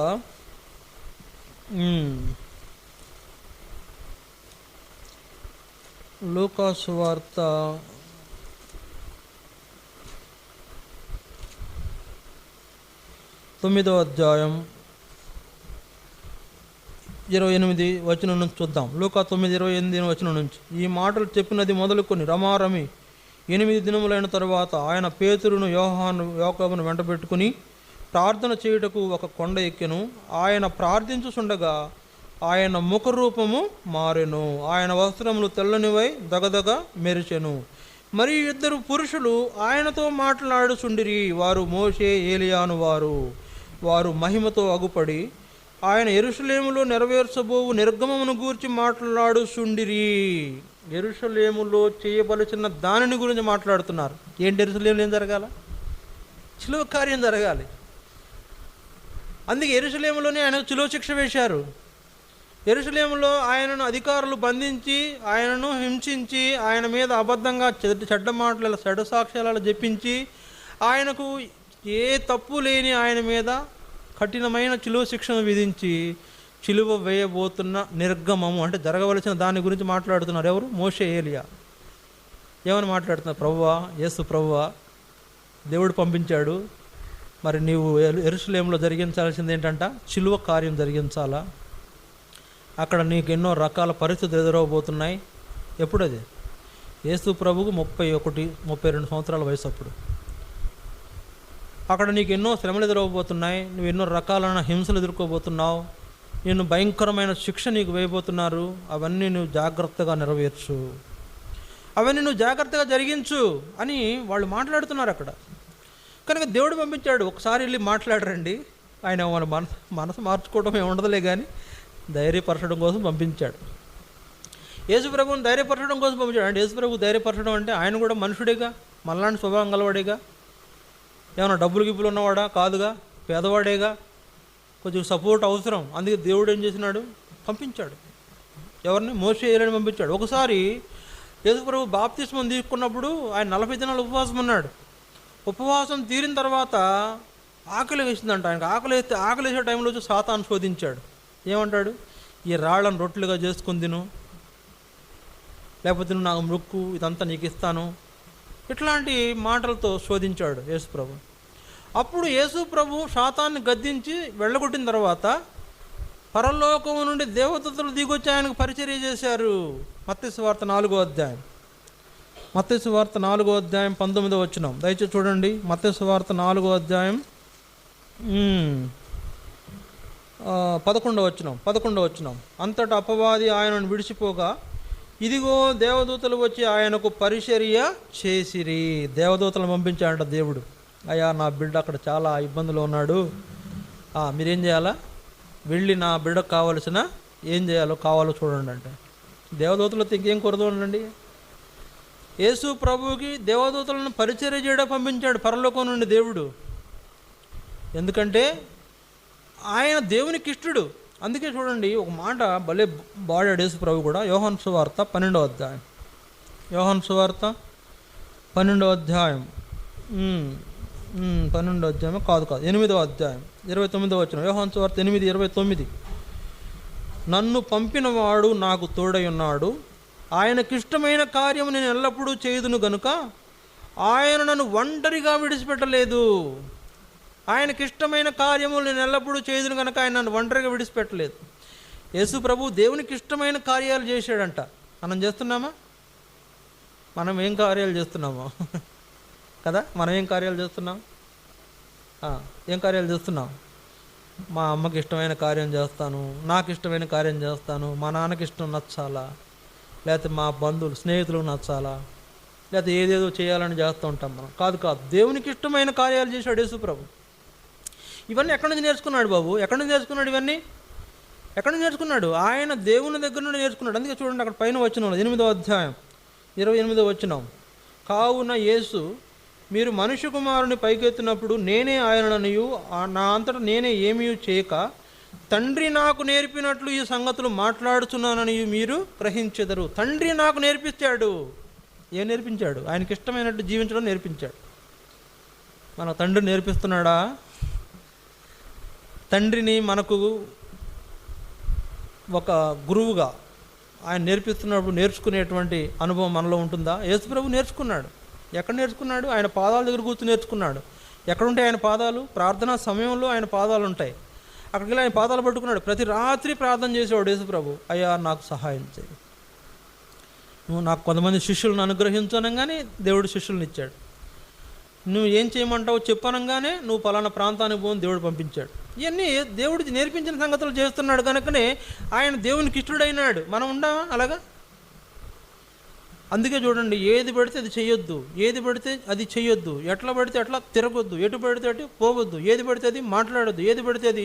[SPEAKER 1] 9వ అధ్యాయం 28 వచనం నుంచి చూద్దాం. లూకా 9:28 వచనం నుంచి. ఈ మాటలు చెప్పినది మొదలుకొని రమారమి 8 దినములైన తరువాత ఆయన పేతురును యాకోబును వెంట పెట్టుకుని ప్రార్థన చేయుటకు ఒక కొండ ఎక్కెను. ఆయన ప్రార్థించుచుండగా ఆయన ముఖరూపము మారెను, ఆయన వస్త్రములు తెల్లనివై దగదగ మెరిచెను. మరి 2 పురుషులు ఆయనతో మాట్లాడుచుండిరి. వారు మోషే, ఏలియాను వారు మహిమతో అగుపడి ఆయన యెరూషలేములో నెరవేర్చబోవు నిర్గమమును గూర్చి మాట్లాడుచుండిరి. యెరూషలేములో చేయవలసిన దానిని గురించి మాట్లాడుతున్నారు. ఏంటి? యెరూషలేములో ఏం జరగాల? శిలువ కార్యం జరగాలి. అందుకే యెరూషలేములోనే ఆయన శిలువ శిక్ష వేశారు. యెరూషలేములో ఆయనను అధికారులు బంధించి, ఆయనను హింసించి, ఆయన మీద అబద్ధంగా చెడ్డ మాటల చెడ్డ సాక్ష్యాలను చెప్పించి, ఆయనకు ఏ తప్పు లేని ఆయన మీద కఠినమైన చిలువ శిక్షను విధించి చిలువ వేయబోతున్న నిర్గమము అంటే జరగవలసిన దాని గురించి మాట్లాడుతున్నారు. ఎవరు? మోషే, ఏలియా. ఏమని మాట్లాడుతున్నారు? ప్రభువా, యేసు ప్రభువా, దేవుడు పంపించాడు, మరి నీవు యెరూషలేములో జరిగించాల్సింది ఏంటంట? చిలువ కార్యం జరిగించాలా? అక్కడ నీకు ఎన్నో రకాల పరిస్థితులు ఎదురవబోతున్నాయి. ఎప్పుడు అది? యేసు ప్రభువుకు 32 సంవత్సరాల వయసు. అప్పుడు అక్కడ నీకు ఎన్నో శ్రమలు ఎదురవబోతున్నాయి, నువ్వు ఎన్నో రకాలైన హింసలు ఎదుర్కోబోతున్నావు, నిన్ను భయంకరమైన శిక్ష నీకు వేయబోతున్నారు. అవన్నీ నువ్వు జాగ్రత్తగా నెరవేర్చు, అవన్నీ నువ్వు జాగ్రత్తగా జరిగించు అని వాళ్ళు మాట్లాడుతున్నారు అక్కడ. కనుక దేవుడు పంపించాడు, ఒకసారి వెళ్ళి మాట్లాడరండి. ఆయన మన మనసు మార్చుకోవడం ఏమి ఉండదులే కానీ ధైర్యపరచడం కోసం పంపించాడు. యేసు ప్రభువుని ధైర్యపరచడం కోసం పంపించాడు. అంటే యేసు ప్రభు ధైర్యపరచడం అంటే ఆయన కూడా మనుషుడేగా, మనలాంటి స్వభావం గలవాడేగా. ఏమన్నా డబ్బులు గిబ్బులు ఉన్నవాడా? కాదుగా, పేదవాడేగా, కొంచెం సపోర్ట్ అవసరం. అందుకే దేవుడు ఏం చేసినాడు? పంపించాడు. ఎవరిని? మోషే, ఏలియాని పంపించాడు. ఒకసారి యేసు ప్రభు బాప్తిస్మం తీసుకున్నప్పుడు ఆయన 40 దినాలు ఉపవాసం ఉన్నాడు. ఉపవాసం తీరిన తర్వాత ఆకలి వేసిందంట. ఆయనకు ఆకలి వేసే టైంలో వచ్చి సాతాను శోధించాడు. ఏమంటాడు? ఈ రాళ్ళను రొట్టెలుగా చేసుకుని తిను, లేకపోతే నువ్వు నాకు మొక్కు, ఇదంతా నీకు ఇస్తాను, ఇట్లాంటి మాటలతో శోధించాడు యేసుప్రభు. అప్పుడు యేసుప్రభు సాతాన్ని గద్దించి వెళ్ళగొట్టిన తర్వాత పరలోకం నుండి దేవదూతలు దిగొచ్చి ఆయనకు పరిచర్య చేశారు. మత్తయి సువార్త 4వ అధ్యాయం, మత్తయి సువార్త 4వ అధ్యాయం 19వ వచనం దయచేసి చూడండి. మత్తయి సువార్త 4వ అధ్యాయం 11వ వచనం. అంతటా అపవాది ఆయనను విడిచిపోగా ఇదిగో దేవదూతలు వచ్చి ఆయనకు పరిచర్య చేసిరి. దేవదూతలను పంపించాడంట దేవుడు. అయ్యా, నా బిడ్డ అక్కడ చాలా ఇబ్బందులు ఉన్నాడు, మీరేం చేయాలా, వెళ్ళి నా బిడ్డకు కావలసిన ఏం చేయాలో కావాలో చూడండి అంటే దేవదూతలతో ఇంకేం కొరత ఉండండి. యేసు ప్రభువుకి దేవదూతలను పరిచర్య చేయడం పంపించాడు పరలోకం నుండి దేవుడు. ఎందుకంటే ఆయన దేవునికి ఇష్టడు. అందుకే చూడండి, ఒక మాట భలే బాడాడు యేసు ప్రభు కూడా. యోహాను సువార్త 12వ అధ్యాయం, యోహాను సువార్త 12వ అధ్యాయం 12వ అధ్యాయం కాదు 8వ అధ్యాయం 29వ వచనం. యోహాను సువార్త 8:29. నన్ను పంపినవాడు నాకు తోడై ఉన్నాడు, ఆయనకిష్టమైన కార్యము నేను ఎల్లప్పుడూ చేయుదును గనుక ఆయన నన్ను ఒంటరిగా విడిచిపెట్టలేదు. ఆయనకిష్టమైన కార్యములు నేను ఎల్లప్పుడూ చేయుదును కనుక ఆయన నన్ను ఒంటరిగా విడిచిపెట్టలేదు. యేసు ప్రభు దేవునికి ఇష్టమైన కార్యాలు చేశాడంట. మనం చేస్తున్నామా? మనం ఏం కార్యాలు చేస్తున్నామో కదా, మనం ఏం కార్యాలు చేస్తున్నాం? ఏం కార్యాలు చేస్తున్నాం? మా అమ్మకి ఇష్టమైన కార్యం చేస్తాను, నాకు ఇష్టమైన కార్యం చేస్తాను, మా నాన్నకి ఇష్టం నచ్చాలా, లేకపోతే మా బంధువులు స్నేహితులకు నచ్చాలా, లేకపోతే ఏదేదో చేయాలని చేస్తూ ఉంటాం మనం. కాదు, దేవునికి ఇష్టమైన కార్యాలు చేశాడు యేసు ప్రభు. ఇవన్నీ ఎక్కడి నుంచి నేర్చుకున్నాడు బాబు? ఎక్కడి నుంచి నేర్చుకున్నాడు ఇవన్నీ? ఎక్కడి నుంచి నేర్చుకున్నాడు? ఆయన దేవుని దగ్గర నుండి నేర్చుకున్నాడు. అందుకే చూడండి, అక్కడ పైన వచనం 8వ అధ్యాయం 28వ వచనం. కావున యేసు, మీరు మనుష్య కుమారుని పైకెత్తినప్పుడు నేనే ఆయననియు నా అంతటా నేనే ఏమీ చేయక తండ్రి నాకు నేర్పినట్లు ఈ సంగతులు మాట్లాడుతున్నానని మీరు గ్రహించెదరు. తండ్రి నాకు నేర్పించాడు. ఏం నేర్పించాడు? ఆయనకి ఇష్టమైనట్టు జీవించడం నేర్పించాడు. మన తండ్రి నేర్పిస్తున్నాడా? తండ్రిని మనకు ఒక గురువుగా ఆయన నేర్పిస్తున్నప్పుడు నేర్చుకునేటువంటి అనుభవం మనలో ఉంటుందా? యేసుప్రభు నేర్చుకున్నాడు. ఎక్కడ నేర్చుకున్నాడు? ఆయన పాదాల దగ్గర కూర్చొని నేర్చుకున్నాడు. ఎక్కడుంటాయి ఆయన పాదాలు? ప్రార్థనా సమయంలో ఆయన పాదాలు ఉంటాయి. అక్కడికి వెళ్ళి ఆయన పాదాలు పట్టుకున్నాడు. ప్రతి రాత్రి ప్రార్థన చేసేవాడు యేసుప్రభు. అయ్యా, నాకు సహాయం చేయి, నువ్వు నాకు కొంతమంది శిష్యులను అనుగ్రహించనగానే దేవుడు శిష్యులను ఇచ్చాడు. నువ్వు ఏం చేయమంటావు చెప్పనగానే నువ్వు పలానా ప్రాంతానికి పోని దేవుడు పంపించాడు. ఇవన్నీ దేవుడికి నేర్పించిన సంగతులు చేస్తున్నాడు కనుకనే ఆయన దేవునికి ఇష్టడైనాడు. మనం ఉండామా అలాగా? అందుకే చూడండి, ఏది పడితే అది చెయ్యొద్దు, ఏది పడితే అది చెయ్యొద్దు, ఎట్లా పడితే అట్లా తిరగొద్దు, ఎటు పడితే అటు పోవద్దు, ఏది పడితే అది మాట్లాడొద్దు, ఏది పడితే అది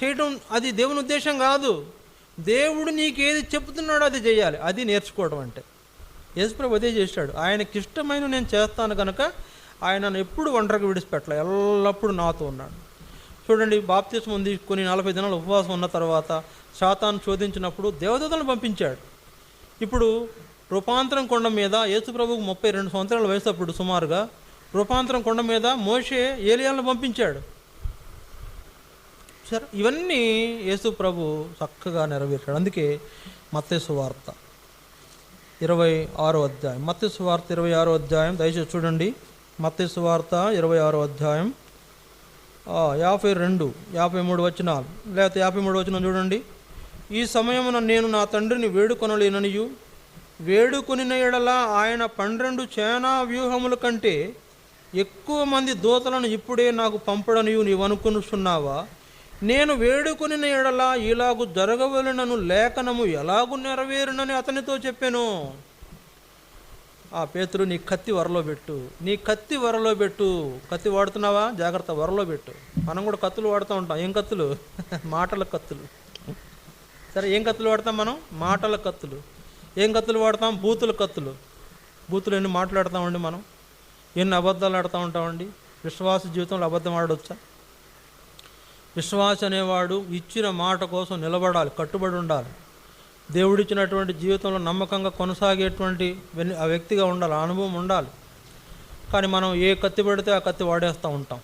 [SPEAKER 1] చేయటం అది దేవుని ఉద్దేశం కాదు. దేవుడు నీకు ఏది చెప్తున్నాడో అది చేయాలి. అది నేర్చుకోవడం అంటే. యేసుప్రభు అదే చేశాడు. ఆయనకి ఇష్టమైన నేను చేస్తాను కనుక ఆయనను ఎప్పుడు ఒంటరిగా విడిచిపెట్టలే, ఎల్లప్పుడూ నాతో ఉన్నాడు. చూడండి, బాప్తిస్మం తీసుకొని 40 దినాలు ఉపవాసం ఉన్న తర్వాత సాతాను శోధించినప్పుడు దేవదూతలను పంపించాడు. ఇప్పుడు రూపాంతరం కొండ మీద యేసుప్రభుకు 32 సంవత్సరాల వయసు అప్పుడు సుమారుగా రూపాంతరం కొండ మీద మోషే ఏలియాలను పంపించాడు. సరే, ఇవన్నీ యేసుప్రభు చక్కగా నెరవేర్చాడు. అందుకే మత్తయి సువార్త 26వ అధ్యాయం, మత్తయి సువార్త 26వ అధ్యాయం దయచేసి చూడండి. మత్తయి సువార్త 26వ అధ్యాయం 52, 53 వచనాలు, లేకపోతే 53 వచనం చూడండి. ఈ సమయమున నేను నా తండ్రిని వేడుకొనలేననియు వేడుకొనిన ఎడల ఆయన 12 సేనా వ్యూహముల కంటే ఎక్కువ మంది దూతలను ఇప్పుడే నాకు పంపడనియు నీవు అనుకున్నావా? నేను వేడుకొనిన ఎడల ఇలాగు జరగవలెనను లేఖనము ఎలాగు నెరవేరునని అతనితో చెప్పాను. పేతురు, నీ కత్తి వరలో పెట్టు, నీ కత్తి వరలో పెట్టు. కత్తి వాడుతున్నావా? జాగ్రత్త, వరలో పెట్టు. మనం కూడా కత్తులు వాడుతూ ఉంటాం. ఏం కత్తులు? మాటల కత్తులు. సరే, ఏం కత్తులు వాడతాం మనం? మాటల కత్తులు. ఏం కత్తులు వాడతాం? బూతుల కత్తులు. బూతులు ఎన్ని మాట్లాడతామండి మనం? ఎన్ని అబద్ధాలు ఆడుతూ ఉంటామండి? విశ్వాస జీవితంలో అబద్ధం ఆడవచ్చా? విశ్వాస అనేవాడు ఇచ్చిన మాట కోసం నిలబడాలి, కట్టుబడి ఉండాలి. దేవుడిచ్చినటువంటి జీవితంలో నమ్మకంగా కొనసాగేటువంటి ఆ వ్యక్తిగా ఉండాలి, అనుభవం ఉండాలి. కానీ మనం ఏ కత్తి పడితే ఆ కత్తి వాడేస్తూ ఉంటాం,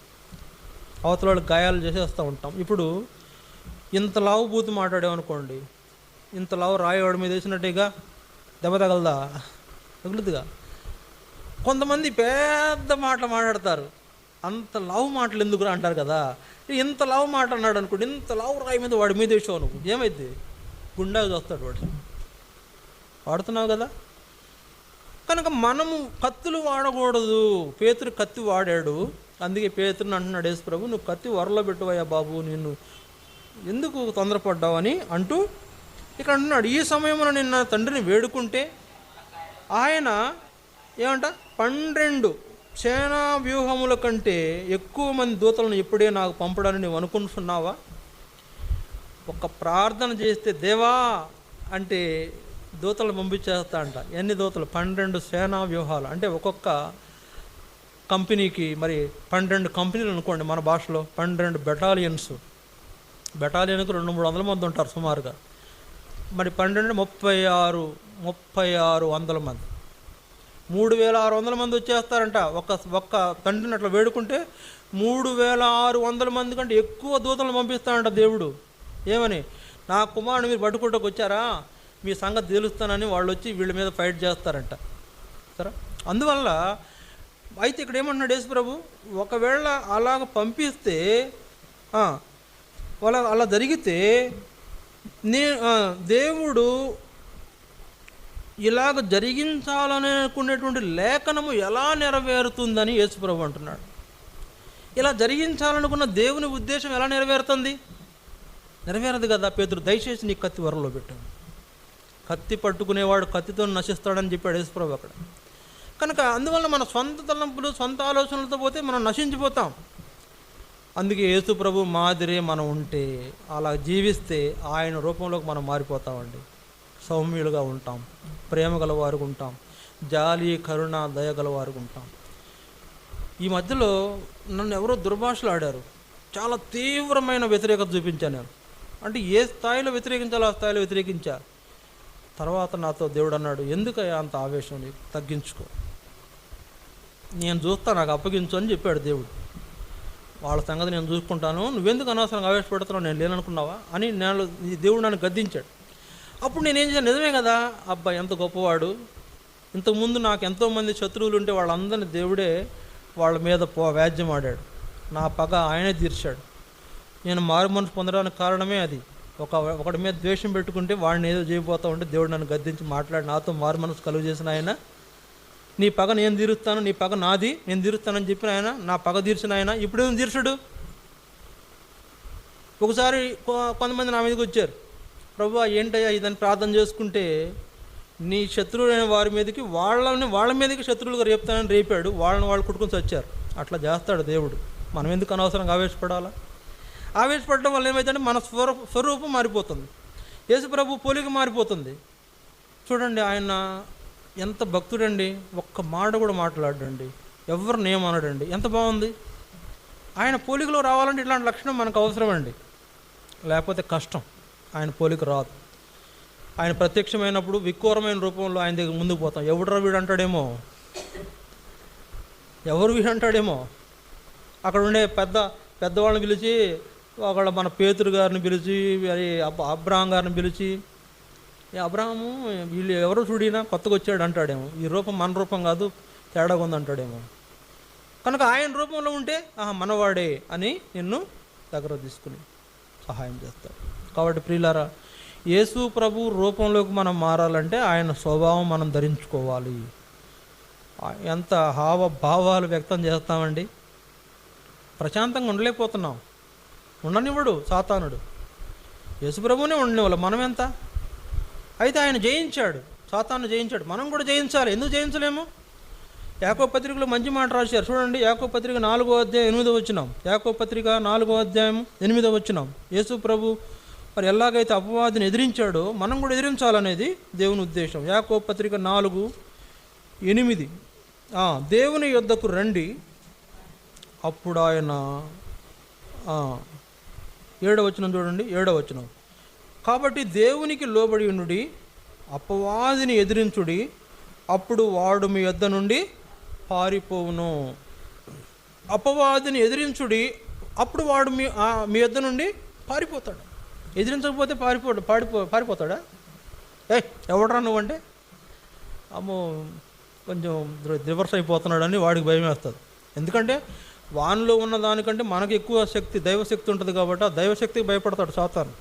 [SPEAKER 1] అవతల వాళ్ళకి గాయాలు చేసేస్తూ ఉంటాం. ఇప్పుడు ఇంత లావు బూతు మాట్లాడామనుకోండి, ఇంత లావు రాయేవాడి మీద వేసినట్టుగా దెబ్బ తగలదా? తగులుద్దుగా. కొంతమంది పెద్ద మాటలు మాట్లాడతారు. అంత లావు మాటలు ఎందుకు అంటారు కదా. ఇంత లావు మాట అన్నాడు అనుకోండి, ఇంత లావు రాయి మీద వాడి మీద వేసావు నువ్వు, ఏమైంది? గుండాకి వస్తాడు వాడు. వాడుతున్నావు కదా. కనుక మనము కత్తులు వాడకూడదు. పేతురు కత్తి వాడాడు. అందుకే పేతురుని అంటున్నాడు యేసు ప్రభు, నువ్వు కత్తి వరలో పెట్టువయ్యా బాబు, నిన్ను ఎందుకు తొందరపడ్డావు అని అంటూ ఇక్కడ అంటున్నాడు. ఈ సమయంలో నిన్న తండ్రిని వేడుకుంటే ఆయన ఏమంట 12 సేనా వ్యూహముల కంటే ఎక్కువ మంది దూతలను ఎప్పుడే నాకు పంపడాన్ని నువ్వు అనుకుంటున్నావా? ఒక ప్రార్థన చేస్తే దేవా అంటే దూతలు పంపించేస్తా అంట. ఎన్ని దూతలు? 12 సేనా వ్యూహాలు. అంటే ఒక్కొక్క కంపెనీకి మరి 12 కంపెనీలు అనుకోండి, మన భాషలో 12 బెటాలియన్స్కు 200-300 మంది ఉంటారు సుమారుగా. మరి 12 3600 మంది, 3600 మంది వచ్చేస్తారంట. ఒక్క తండ్రిని అట్లా వేడుకుంటే 3600 మంది కంటే ఎక్కువ దూతలను పంపిస్తాడంట దేవుడు. ఏమని? నా కుమారుని మీరు పట్టుకుంటూకి వచ్చారా, మీ సంగతి తెలుస్తానని వాళ్ళు వచ్చి వీళ్ళ మీద ఫైట్ చేస్తారంట. సరే, అందువల్ల అయితే ఇక్కడ ఏమంటున్నాడు యేసు ప్రభు, ఒకవేళ అలాగ పంపిస్తే అలా జరిగితే దేవుడు ఇలాగ జరిగించాలనుకునేటువంటి లేఖనము ఎలా నెరవేరుతుందని యేసు ప్రభు అంటున్నాడు. ఇలా జరిగించాలనుకున్న దేవుని ఉద్దేశం ఎలా నెరవేరుతుంది? నెరవేరదు కదా. పేతురు దయచేసి నీ కత్తి వరలో పెట్టాడు. కత్తి పట్టుకునేవాడు కత్తితో నశిస్తాడని చెప్పాడు యేసు ప్రభు అక్కడ. కనుక అందువల్ల మన సొంత తలంపులు, సొంత ఆలోచనలతో పోతే మనం నశించిపోతాం. అందుకే యేసు ప్రభు మాదిరే మనం ఉంటే, అలా జీవిస్తే ఆయన రూపంలోకి మనం మారిపోతామండి. సౌమ్యులుగా ఉంటాం, ప్రేమ గలవారుగా ఉంటాం, జాలి కరుణ దయ గలవారుగా ఉంటాం. ఈ మధ్యలో నన్ను ఎవరో దుర్భాషలు ఆడారు. చాలా తీవ్రమైన వ్యతిరేకత చూపించాను నేను. అంటే ఏ స్థాయిలో వ్యతిరేకించాలో ఆ స్థాయిలో వ్యతిరేకించా. తర్వాత నాతో దేవుడు అన్నాడు, ఎందుకయ్యా అంత ఆవేశం, నీకు తగ్గించుకో, నేను చూస్తా, నాకు అప్పగించు అని చెప్పాడు దేవుడు. వాళ్ళ సంగతి నేను చూసుకుంటాను, నువ్వెందుకు అనవసరంగా ఆవేశపడుతున్నావు, నేను లేననుకున్నావా అని దేవుడు నన్ను గద్దించాడు. అప్పుడు నేనేం చేశాను, నిజమే కదా, అబ్బాయి ఎంత గొప్పవాడు. ఇంతకుముందు నాకు ఎంతోమంది శత్రువులు ఉంటే వాళ్ళందరినీ దేవుడే వాళ్ళ మీద వ్యాజ్యం ఆడాడు. నా పగ ఆయనే తీర్చాడు. నేను మారు మనసు పొందడానికి కారణమే అది. ఒకటి మీద ద్వేషం పెట్టుకుంటే వాడిని ఏదో చేయబోతూ ఉంటే దేవుడు నన్ను గద్దించి మాట్లాడి నాతో మారు మనసు కలుగు చేసిన ఆయన, నీ పగ నేను తీరుస్తాను, నీ పగ నాది, నేను తీరుస్తానని చెప్పిన ఆయన, నా పగ తీర్చిన ఆయన ఇప్పుడేమో తీర్చడు. ఒకసారి కొంతమంది నా మీదకి వచ్చారు, ప్రభువా ఏంటయ్యా ఇదని ప్రార్థన చేసుకుంటే నీ శత్రువులైన వారి మీదకి వాళ్ళ మీదకి శత్రువులుగా రేపుతానని రేపాడు, వాళ్ళు కొట్టుకొని వచ్చారు. అట్లా చేస్తాడు దేవుడు. మనం ఎందుకు అనవసరంగా ఆవేశపడాలా? ఆవేశపడడం వల్ల ఏమైందంటే మన స్వరూపం మారిపోతుంది, యేసు ప్రభు పోలిక మారిపోతుంది. చూడండి, ఆయన ఎంత భక్తుడండి, ఒక్క మాట కూడా మాట్లాడండి, ఎవరిని ఏమనడండి, ఎంత బాగుంది. ఆయన పోలికలో రావాలంటే ఇట్లాంటి లక్షణం మనకు అవసరం అండి, లేకపోతే కష్టం. ఆయన పోలిక రాదు. ఆయన ప్రత్యక్షమైనప్పుడు విక్రూరమైన రూపంలో ఆయన దగ్గర ముందుకు పోతాం. ఎవడరా వీడు అంటాడేమో, ఎవరు వీడు అంటాడేమో. అక్కడ ఉండే పెద్దవాళ్ళని పిలిచి, ఒకళ్ళ మన పేతురు గారిని పిలిచి, అబ్రహాం గారిని పిలిచి, అబ్రహాము వీళ్ళు ఎవరో చూడినా కొత్తగా వచ్చాడు అంటాడేమో, ఈ రూపం మన రూపం కాదు, తేడాగా ఉంది అంటాడేమో. కనుక ఆయన రూపంలో ఉంటే మనవాడే అని నిన్ను దగ్గర తీసుకుని సహాయం చేస్తాడు. కాబట్టి ప్రియులారా, యేసు ప్రభు రూపంలోకి మనం మారాలంటే ఆయన స్వభావం మనం ధరించుకోవాలి. ఎంత హావభావాలు వ్యక్తం చేస్తామండి, ప్రశాంతంగా ఉండలేకపోతున్నాం. ఉండనివ్వడు సాతానుడు, యేసు ప్రభువునే ఉండనివ్వాలి. మనం ఎంత అయితే ఆయన జయించాడు, సాతాను జయించాడు, మనం కూడా జయించాలి. ఎందుకు జయించలేము? యాకోబు పత్రికలో మంచి మాట రాశారు చూడండి. యాకోబు పత్రిక 4వ అధ్యాయం 8వ వచనం. యాకోబు పత్రిక 4వ అధ్యాయం 8వ వచనం. యేసు ప్రభు మరి ఎలాగైతే అపవాదిని ఎదిరించాడో మనం కూడా ఎదిరించాలనేది దేవుని ఉద్దేశం. యాకోబు పత్రిక 4:8 దేవుని యొద్దకు రండి, అప్పుడు ఆయన 7వ వచనం చూడండి. 7వ వచనం. కాబట్టి దేవునికి లోబడి ఉండుడి, అపవాదిని ఎదిరించుడి, అప్పుడు వాడు మీ యొద్ద నుండి పారిపోవును. అపవాదిని ఎదిరించుడి, అప్పుడు వాడు మీ యొద్ద నుండి పారిపోతాడు. ఎదిరించకపోతే పారిపోతాడా? ఎవడరా నువ్వంటే? అమ్మో, కొంచెం రివర్స్ అయిపోతున్నాడని వాడికి భయం వేస్తుంది. ఎందుకంటే వానిలో ఉన్న దానికంటే మనకు ఎక్కువ శక్తి, దైవశక్తి ఉంటుంది కాబట్టి ఆ దైవశక్తికి భయపడతాడు సాతాను.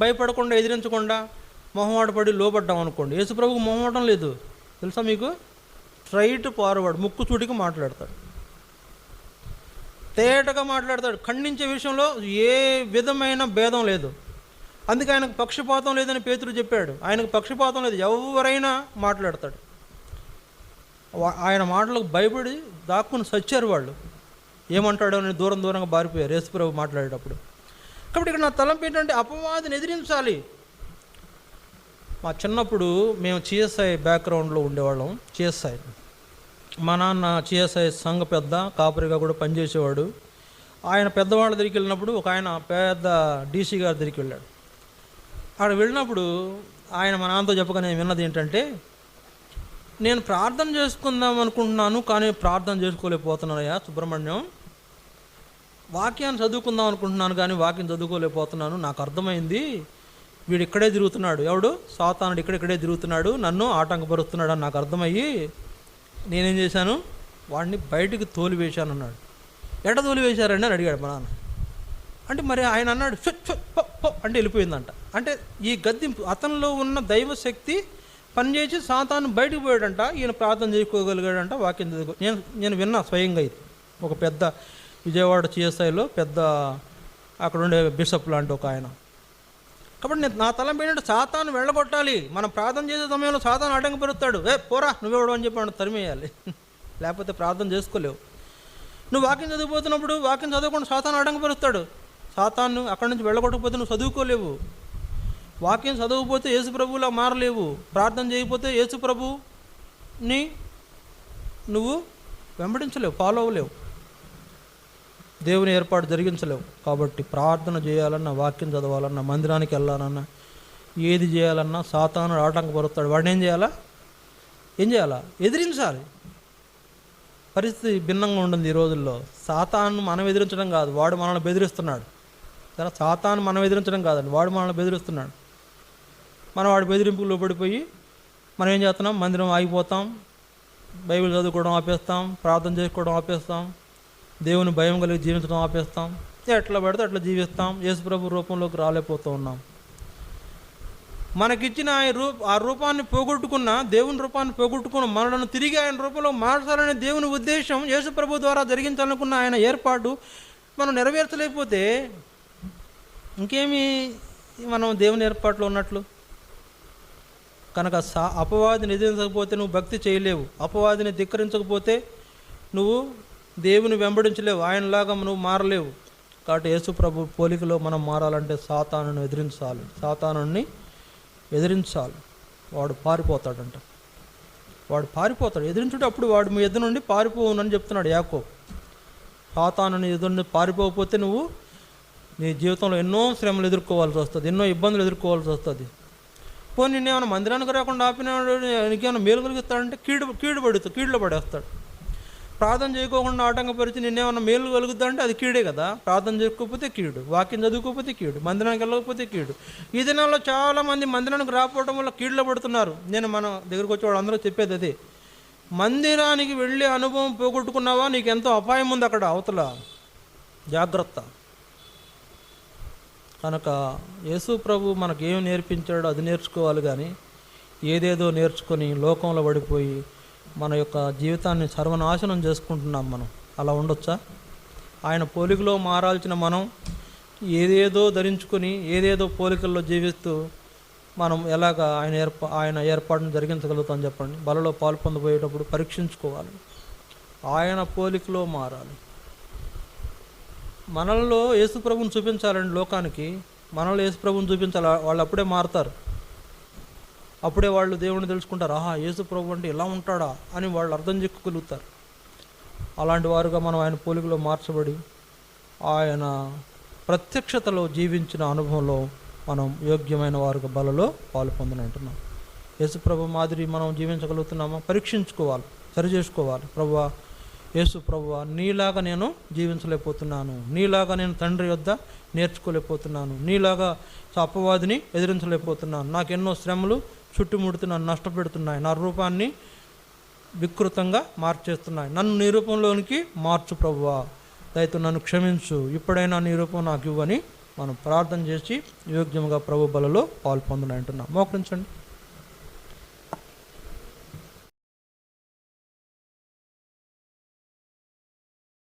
[SPEAKER 1] భయపడకుండా, ఎదిరించకుండా మొహమాట పడి లోబడ్డాం అనుకోండి, యేసుప్రభుకు మొహమాటం లేదు తెలుసా మీకు. స్ట్రైట్ ఫార్వర్డ్, ముక్కు చూటికి మాట్లాడతాడు, తేటగా మాట్లాడతాడు. ఖండించే విషయంలో ఏ విధమైన భేదం లేదు. అందుకే ఆయనకు పక్షపాతం లేదని పేతురు చెప్పాడు. ఆయనకు పక్షపాతం లేదు, ఎవరైనా మాట్లాడతాడు. ఆయన మాటలకు భయపడి దాక్కుని సచ్చారు వాళ్ళు. ఏమంటాడో అని దూరంగా బారిపోయారు యేసుప్రభు మాట్లాడేటప్పుడు. కాబట్టి ఇక్కడ నా తలంపు ఏంటంటే అపవాదిని ఎదిరించాలి. మా చిన్నప్పుడు మేము CSI బ్యాక్గ్రౌండ్లో ఉండేవాళ్ళం. CSI, మా నాన్న CSI సంఘ పెద్ద, కాపరిగా కూడా పనిచేసేవాడు. ఆయన పెద్దవాళ్ళ దగ్గరికి వెళ్ళినప్పుడు ఒక ఆయన పెద్ద DC గారి దగ్గరికి వెళ్ళాడు. అక్కడ వెళ్ళినప్పుడు ఆయన మా నాన్నతో చెప్పగానే విన్నది ఏంటంటే, నేను ప్రార్థన చేసుకుందాం అనుకుంటున్నాను కానీ ప్రార్థన చేసుకోలేకపోతున్నానయ్యా సుబ్రహ్మణ్యం. వాక్యాన్ని చదువుకుందాం అనుకుంటున్నాను కానీ వాక్యం చదువుకోలేకపోతున్నాను. నాకు అర్థమైంది, వీడు ఇక్కడే తిరుగుతున్నాడు, ఎవడు సాతానుడు ఇక్కడే తిరుగుతున్నాడు, నన్ను ఆటంకపరుస్తున్నాడు అని నాకు అర్థమయ్యి నేనేం చేశాను, వాడిని బయటికి తోలివేశాను అన్నాడు. ఎట తోలివేశారండి అని అడిగాడు మా నాన్న. అంటే మరి ఆయన అన్నాడు అంటే వెళ్ళిపోయిందంట. అంటే ఈ గద్దింపు, అతనిలో ఉన్న దైవశక్తి పనిచేసి సాతాను బయటకు పోయాడంట. ఈయన ప్రార్థన చేసుకోగలిగాడంట, వాక్యం చదువుకో. నేను విన్నా స్వయంగా. ఇది ఒక పెద్ద విజయవాడ CSIలో పెద్ద అక్కడ ఉండే బిషప్ లాంటి ఒక ఆయన. కాబట్టి నా తలం ఏంటంటే సాతాను వెళ్ళగొట్టాలి. మనం ప్రార్థన చేసే సమయంలో సాతాను ఆటంకపరుస్తాడు. పోరా నువ్వెవడు అని చెప్పి తరిమేయాలి, లేకపోతే ప్రార్థన చేసుకోలేవు. నువ్వు వాక్యం చదివిపోతున్నప్పుడు వాక్యం చదవకుండా సాతాను ఆటంకపరుస్తాడు. సాతాను అక్కడి నుంచి వెళ్ళగొట్టకపోతే నువ్వు చదువుకోలేవు. వాక్యం చదవకపోతే యేసుప్రభులా మారలేవు. ప్రార్థన చేయకపోతే యేసుప్రభుని నువ్వు వెంబడించలేవు, ఫాలో అవ్వలేవు, దేవుని ఏర్పాటు జరిగించలేవు. కాబట్టి ప్రార్థన చేయాలన్నా, వాక్యం చదవాలన్నా, మందిరానికి వెళ్ళాలన్నా, ఏది చేయాలన్నా సాతాను ఆటంకపరుస్తాడు. వాడిని ఏం చేయాలా? ఎదిరించాలి. పరిస్థితి భిన్నంగా ఉంటుంది ఈ రోజుల్లో. సాతాను మనం ఎదిరించడం కాదు, వాడు మనల్ని బెదిరిస్తున్నాడు. సరే, సాతాను మనం ఎదిరించడం కాదండి, వాడు మనల్ని బెదిరిస్తున్నాడు. మనం వాడి బెదిరింపులు పడిపోయి మనం ఏం చేస్తున్నాం, మందిరం ఆగిపోతాం, బైబిల్ చదువుకోవడం ఆపేస్తాం, ప్రార్థన చేసుకోవడం ఆపేస్తాం, దేవుని భయం కలిగి జీవించడం ఆపేస్తాం, ఎట్లా పడితే అట్లా జీవిస్తాం, యేసుప్రభు రూపంలోకి రాలేకపోతూ ఉన్నాం. మనకిచ్చిన ఆ రూపాన్ని పోగొట్టుకున్న, దేవుని రూపాన్ని పోగొట్టుకున్న మనలను తిరిగి ఆయన రూపంలో మార్చాలనే దేవుని ఉద్దేశం, యేసుప్రభు ద్వారా జరిగించాలనుకున్న ఆయన ఏర్పాటు మనం నెరవేర్చలేకపోతే ఇంకేమి మనం దేవుని ఏర్పాట్లో ఉన్నట్లు. కనుక అపవాదిని ఎదిరించకపోతే నువ్వు భక్తి చేయలేవు, అపవాదిని ధిక్కరించకపోతే నువ్వు దేవుని వెంబడించలేవు, ఆయనలాగా నువ్వు మారలేవు. కాబట్టి యేసుప్రభు పోలికలో మనం మారాలంటే సాతానుని ఎదిరించాలి, సాతానుని ఎదిరించాలి. వాడు పారిపోతాడంట, వాడు పారిపోతాడు. ఎదిరించుంటే అప్పుడు వాడు మీ ఎదురు నుండి పారిపోవునని చెప్తున్నాడు యాకోబు. సాతానుని ఎదురు నుండి పారిపోకపోతే నువ్వు నీ జీవితంలో ఎన్నో శ్రమలు ఎదుర్కోవాల్సి వస్తుంది, ఎన్నో ఇబ్బందులు ఎదుర్కోవాల్సి వస్తుంది. పోనీ నిన్నేమైనా మందిరానికి రాకుండా ఆపినాడు, నీకేమైనా మేలు కలిగిస్తాడంటే కీడులో పడేస్తాడు. ప్రార్థన చేయకోకుండా ఆటంకపరిచి నిన్నేమన్నా మేలు కలుగుద్దా అంటే అది కీడే కదా. ప్రార్థన చేసుకోకపోతే కీడు, వాక్యం చదువుకోకపోతే కీడు, మందిరానికి వెళ్ళకపోతే కీడు. ఈ దినాల్లో చాలామంది మందిరానికి రాకపోవడం వల్ల కీడులో పడుతున్నారు. నేను మన దగ్గరకు వచ్చే వాళ్ళందరూ చెప్పేది అదే, మందిరానికి వెళ్ళే అనుభవం పోగొట్టుకున్నావా, నీకు ఎంతో అపాయం ఉంది అక్కడ అవతల, జాగ్రత్త. కనుక యేసు ప్రభు మనకు ఏం నేర్పించాడో అది నేర్చుకోవాలి, కానీ ఏదేదో నేర్చుకొని లోకంలో పడిపోయి మన యొక్క జీవితాన్ని సర్వనాశనం చేసుకుంటున్నాం. మనం అలా ఉండొచ్చా? ఆయన పోలికలో మారాల్సిన మనం ఏదేదో ధరించుకొని ఏదేదో పోలికల్లో జీవిస్తూ మనం ఎలాగ ఆయన ఏర్పాటును జరిగించగలుగుతాం చెప్పండి? బలలో పాలు పొందబోయేటప్పుడు పరీక్షించుకోవాలి, ఆయన పోలికలో మారాలి. మనలో యేసుప్రభుని చూపించాలండి లోకానికి, మనలో యేసుప్రభుని చూపించాలి. వాళ్ళు అప్పుడే మారుతారు, అప్పుడే వాళ్ళు దేవుడిని తెలుసుకుంటారు. ఆహా, యేసుప్రభు అంటే ఇలా ఉంటాడా అని వాళ్ళు అర్థం చేసుకోగలుగుతారు. అలాంటి వారుగా మనం ఆయన పోలికలో మార్చబడి ఆయన ప్రత్యక్షతలో జీవించిన అనుభవంలో మనం యోగ్యమైన వారుగా బలలో పాలు పొందనంటున్నాం. యేసుప్రభు మాదిరి మనం జీవించగలుగుతున్నామా? పరీక్షించుకోవాలి, సరిచేసుకోవాలి. ప్రభువా, యేసు ప్రభువా, నీలాగా నేను జీవించలేకపోతున్నాను, నీలాగా నేను తండ్రి వద్ద నేర్చుకోలేకపోతున్నాను, నీలాగా అపవాదిని ఎదిరించలేకపోతున్నాను, నాకెన్నో శ్రమలు చుట్టుముడుతూ నన్ను నష్టపెడుతున్నాయి, నా రూపాన్ని వికృతంగా మార్చేస్తున్నాయి. నన్ను నీ రూపంలోనికి మార్చు ప్రభువా, దయతో నన్ను క్షమించు, ఇప్పుడైనా నీ రూపం నాకు ఇవ్వని మనం ప్రార్థన చేసి యోగ్యంగా ప్రభు బలలో పాల్పొందునంటున్నాం. మోకరించండి.